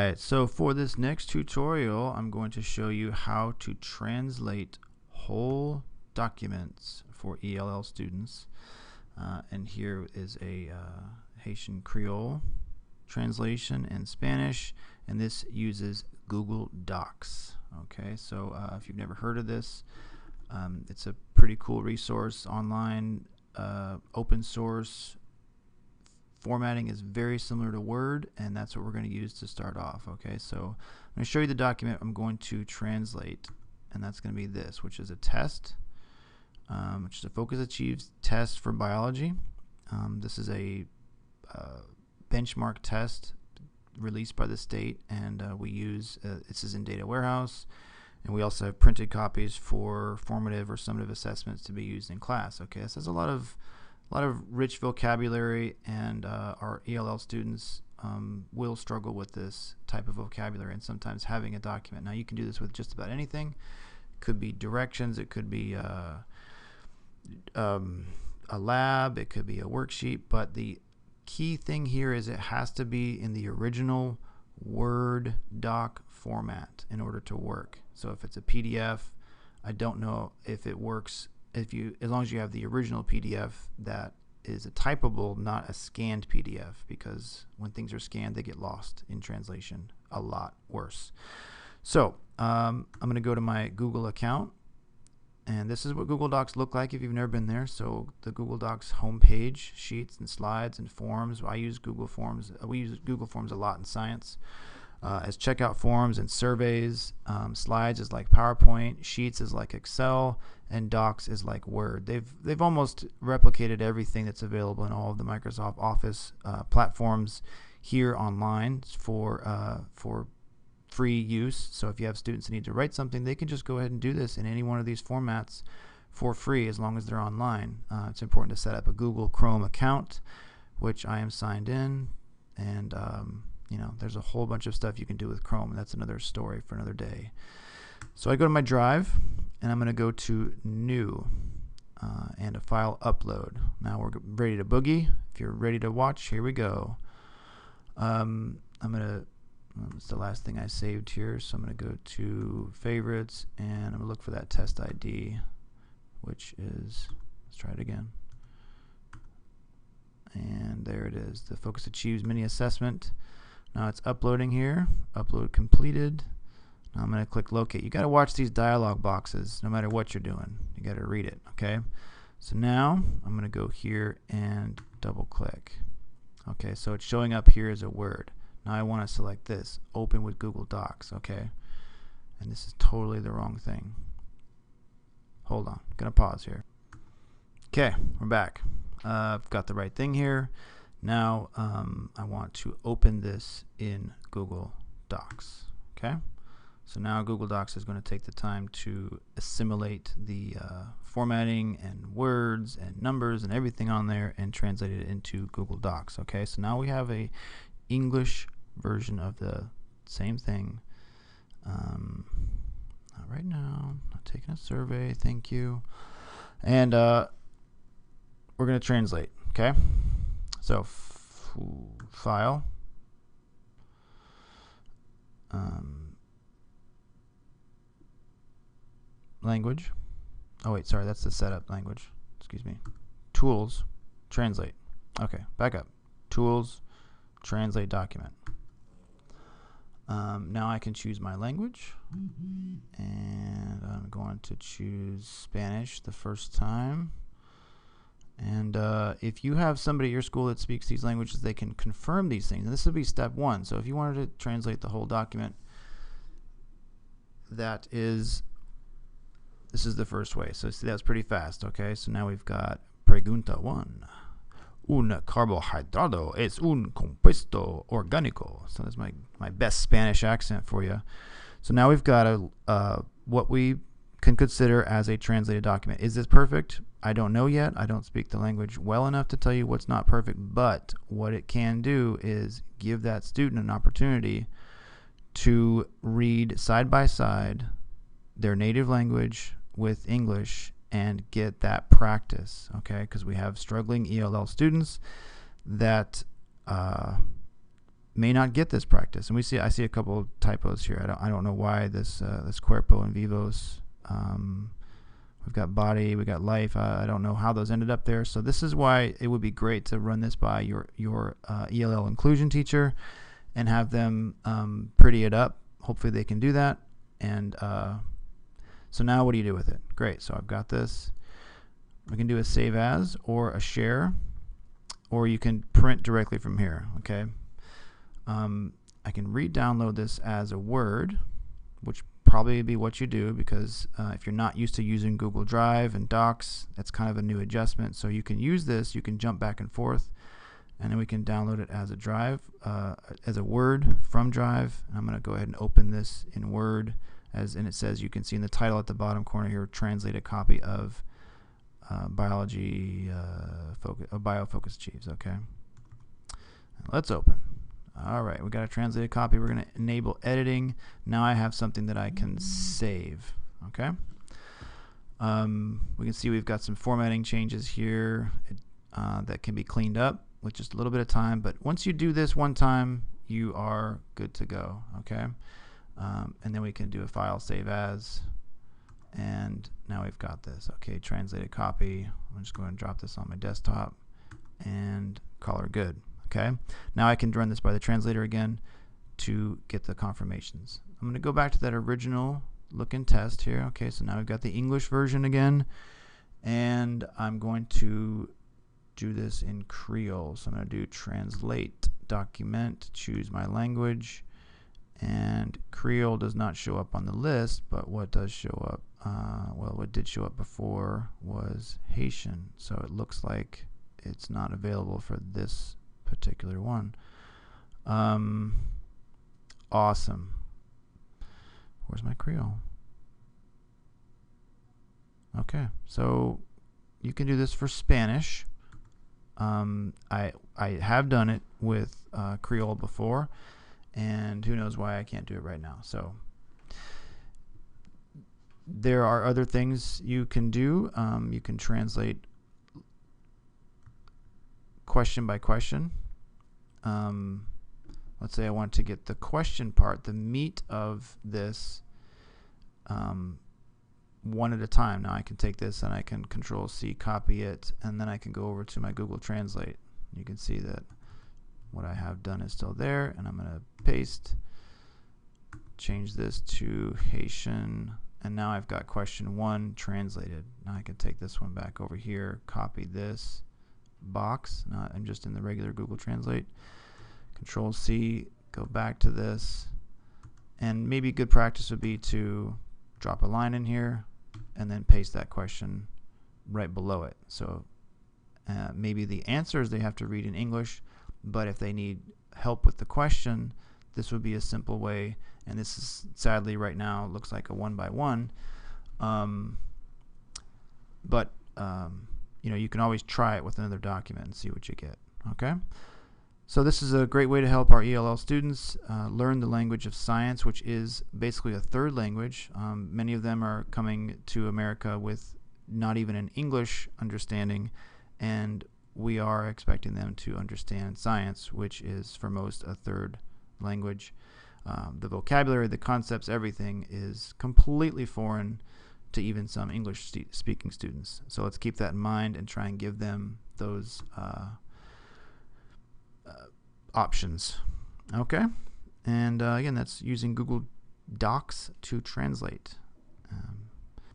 Alright, so for this next tutorial, I'm going to show you how to translate whole documents for ELL students. And here is a Haitian Creole translation in Spanish, and this uses Google Docs. Okay, so if you've never heard of this, it's a pretty cool resource online, open source. Formatting is very similar to Word, and that's what we're going to use to start off. Okay, so I'm going to show you the document I'm going to translate, and that's going to be this, which is a test, which is a Focus Achieves test for biology. This is a benchmark test released by the state, and we use this is in Data Warehouse, and we also have printed copies for formative or summative assessments to be used in class. Okay, this has a lot of rich vocabulary, and our ELL students will struggle with this type of vocabulary and sometimes having a document. Now you can do this with just about anything. It could be directions, it could be a lab, it could be a worksheet, but the key thing here is it has to be in the original Word doc format in order to work. So if it's a PDF, I don't know if it works as long as you have the original PDF that is a typable, not a scanned PDF, because when things are scanned they get lost in translation a lot worse. So I'm going to go to my Google account, and this is what Google Docs look like if you've never been there. So the Google Docs homepage, sheets and slides and forms. I use Google Forms. We use Google Forms a lot in science. As checkout forms and surveys. Slides is like PowerPoint, Sheets is like Excel, and Docs is like Word. They've almost replicated everything that's available in all of the Microsoft Office platforms here online for free use. So if you have students that need to write something, they can just go ahead and do this in any one of these formats for free as long as they're online. It's important to set up a Google Chrome account, which I am signed in, and you know, there's a whole bunch of stuff you can do with Chrome, and that's another story for another day. So I go to my drive, and I'm going to go to New and a file upload. Now we're ready to boogie. If you're ready to watch, here we go. It's the last thing I saved here, so I'm going to go to Favorites, and I'm going to look for that test ID, which is, let's try it again. And there it is, the Focus Achieves mini assessment. Now it's uploading here. Upload completed. Now I'm going to click locate. You got to watch these dialog boxes no matter what you're doing. You got to read it, okay? So now I'm going to go here and double click. Okay, so it's showing up here as a word. Now I want to select this, open with Google Docs, okay? And this is totally the wrong thing. Hold on, I'm going to pause here. Okay, we're back. I've got the right thing here. Now I want to open this in Google Docs. Okay, so now Google Docs is going to take the time to assimilate the formatting and words and numbers and everything on there and translate it into Google Docs. Okay, so now we have a English version of the same thing. Not right now, not taking a survey, thank you. And we're going to translate. Okay, so file, language. Oh wait, sorry, that's the setup language. Excuse me. Tools, translate. Okay, back up. Tools, translate document. Now I can choose my language, and I'm going to choose Spanish the first time. And if you have somebody at your school that speaks these languages, they can confirm these things. And this would be step one. So if you wanted to translate the whole document, this is the first way. So see, that's pretty fast. Okay, so now we've got Pregunta 1. Un carbohidrato es un compuesto orgánico. So that's my best Spanish accent for you. So now we've got what we can consider as a translated document. Is this perfect? I don't know yet. I don't speak the language well enough to tell you what's not perfect, but what it can do is give that student an opportunity to read side by side their native language with English and get that practice, okay? Because we have struggling ELL students that may not get this practice. And I see a couple of typos here. I don't know why this cuerpo and vivos. We've got body, we got life. I don't know how those ended up there. So this is why it would be great to run this by your ELL inclusion teacher and have them pretty it up. Hopefully they can do that. And so now what do you do with it? Great. So I've got this. We can do a save as or a share, or you can print directly from here. Okay. I can re-download this as a Word, which probably be what you do, because if you're not used to using Google Drive and Docs, that's kind of a new adjustment. So you can use this, you can jump back and forth, and then we can download it as a Drive, as a Word from Drive. And I'm going to go ahead and open this in Word, and it says, you can see in the title at the bottom corner here, translate a copy of BioFocus Achieves. Okay, let's open. All right, we got a translated copy. We're going to enable editing. Now I have something that I can save. Okay. We can see we've got some formatting changes here that can be cleaned up with just a little bit of time. But once you do this one time, you are good to go. Okay. And then we can do a file save as. And now we've got this. Okay, translated copy. I'm just going to drop this on my desktop and call her good. Okay, now I can run this by the translator again to get the confirmations. I'm going to go back to that original look and test here. Okay, so now we've got the English version again, and I'm going to do this in Creole. So I'm going to do translate document, choose my language, and Creole does not show up on the list, but what does show up, well, what did show up before was Haitian, so it looks like it's not available for this particular one. Awesome. Where's my Creole? Okay, so you can do this for Spanish. I have done it with Creole before, and who knows why I can't do it right now. So there are other things you can do. You can translate question by question. Let's say I want to get the question part, the meat of this, one at a time. Now I can take this and I can Control-C, copy it, and then I can go over to my Google Translate. You can see that what I have done is still there, and I'm going to paste, change this to Haitian, and now I've got question 1 translated. Now I can take this one back over here, copy this box. Now I'm just in the regular Google Translate. Control-C, go back to this, and maybe good practice would be to drop a line in here and then paste that question right below it. So maybe the answers they have to read in English, but if they need help with the question, this would be a simple way. And this is sadly right now looks like a 1-by-1, but you know, you can always try it with another document and see what you get. Okay, so this is a great way to help our ELL students learn the language of science, which is basically a third language. Many of them are coming to America with not even an English understanding, and we are expecting them to understand science, which is for most a third language. The vocabulary, the concepts, everything is completely foreign to even some English speaking students. So let's keep that in mind and try and give them those options. Okay, and again, that's using Google Docs to translate.